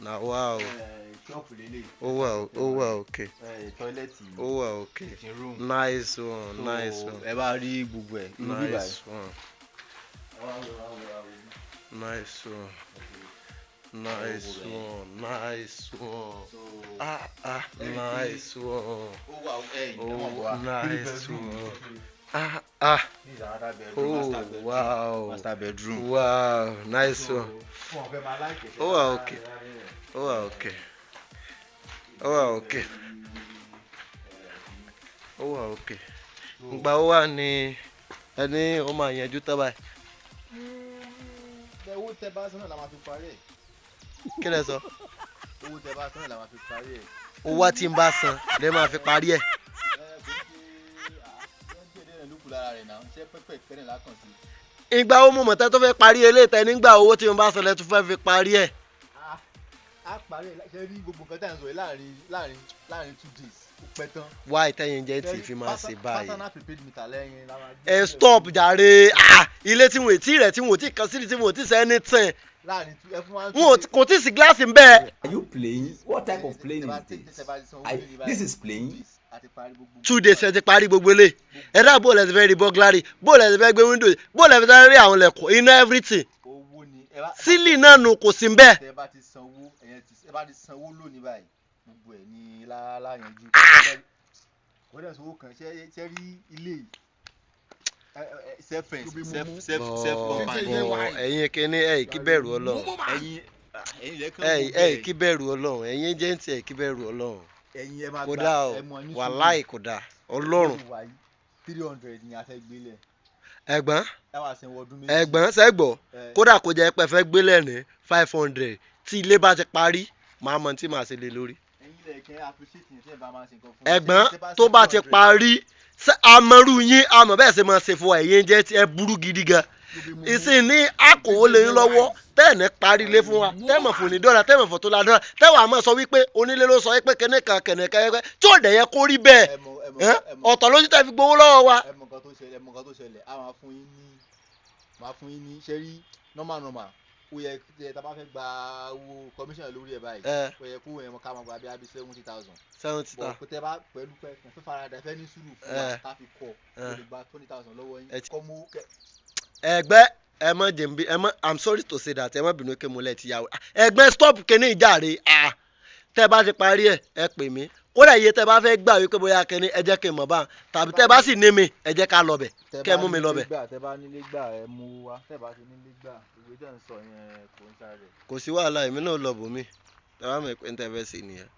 Now wow. Oh wow, okay. Toilet. Oh wow, okay. Room. Nice one, nice one. Nice one. Nice one. Nice one, nice one. Nice one. Oh, nice one. Oh, wow. Master bedroom. Wow, nice one. Oh, okay. Oh, okay. Oh, okay. Oh, okay. Ngba ó wà ní ẹni ó máa yanjú tán báyìí. Owó tẹ́ bá san náà la máa fi parí ẹ̀. Kí lẹ sọ? Owó tẹ́ bá san náà la máa fi parí ẹ̀. Owó tí ń bá san lè máa fi parí ẹ̀. Ìgbà wo mo mọ̀ tẹ́ tó fẹ́ parí eléyìí tẹ́ nígbà owó tí mo bá san lẹ́ tún fẹ́ fi parí ẹ̀. A parí ẹ̀ ṣe rí gbogbo nǹkan tá à ń sọ yìí láàrin 2 days ó pẹ́ tán. Wá ìtẹ́yìn jẹ́ tí fi máa ṣe báyìí. Personal prepaid meter lẹ́yìn la máa gbé. Ẹ stop jàre ilé tí wọ́n ti rẹ̀ tí wọ́n ti kan sílẹ̀ tí wọ́n ti sẹ́ anything. Láàrin kò tí ì sí gíláàsì ń bẹ́ẹ̀. Are you playing? What type of playing is this? This is playing. 2 days ẹ ti parí gbogbo ilé. Ẹ dá bó lẹ ti fẹ́ rí burglary, bó lẹ ti fẹ́ gbé window, bó lẹ ti fẹ́ rí àwọn lẹ̀kùn iná everything. Sílì náà nù kò sí ń bẹ́ẹ̀. Ẹ bá ti sanwó lónìí báyìí gbogbo ẹ̀ ní láyanjú. Wọ́n dẹ̀ sanwó kan ṣe rí ilé ẹ̀yin kìíní ẹ̀ kí bẹ̀rù Ọlọ́run. Ẹ̀ kí bẹ̀rù Ọlọ́run. Ẹ̀yin jẹ́ǹtì ẹ̀ kí bẹ̀rù Ọlọ́run. Kò dáa o, wàláì kò dáa. Ọlọ́run. 300 ni a fẹ́ gbélé. Ẹ̀gbọ́n sẹ́gbọ̀ kódà kò jẹ́ pé fẹ́ gbélé ní 500 tí ilé bá ti parí màá mọ̀ tí màá ṣe lé lórí. Ẹ̀gbọ́n tó bá ti parí àmọ́rú yín àmọ́ bẹ́ẹ̀ ṣe máa ṣe fún ẹ̀yin jẹ́ tí ẹ burú gidi gan. Ìsìn ní àkòwò lè ń lọ́wọ́ tẹ́ẹ̀ní parí ilé fún wa tẹ́ẹ̀mọ̀ fún ní dọ́là tẹ́ẹ̀mọ̀ fún tó la dọ́là tẹ́wàá máa sọ wípé onílé ló sọ wípé kẹ́nìkan tí ò dẹ̀ yẹ kó rí bẹ́ẹ̀ ọ̀tọ̀ lójú tẹ́ fi gbowó lọ́wọ́ wa. Ẹ mọ̀ nǹkan tó ṣẹlẹ̀ a máa fún yín ní ṣe rí normal ó yẹ tá a bá fẹ́ gba owó commission lórí ẹ̀ báyìí ó yẹ kó yẹn ká máa gba bí i 70,000. 70,000. Bọ̀ tẹ́ bá pẹ̀lú fẹ́ faradà fẹ́ ní sùúrù fún wa ká fi kọ́ ó lè gba 20,000 lọ́wọ́ yín. Ẹgbẹ́ ẹ mọ jẹ̀mí I'm sorry to say that ẹ mọ bínú kí mo lẹ ti yàwó. Ẹgbẹ́ stop kíní ìjàre tẹ́ bá ti parí ẹ pè mí kódà iye tẹ́ bá fẹ́ gbà wípé bóyá kíní ẹ jẹ́ kí n mọ̀ bá tàbí tẹ́ bá sì ní mi ẹ jẹ́ ká lọ bẹ̀ kẹ́ mú mi lọ bẹ̀. Tẹ́ bá nílé gbà ẹ mú wá tẹ́ bá ti nílé gbà ìwé tẹ́ ń sọ yẹn kò ń sáré. Kò sí wàhálà èmi náà lọ bòmí tẹ́ bá mọ̀ pé ń tẹ́ fẹ́ sí nìyẹn.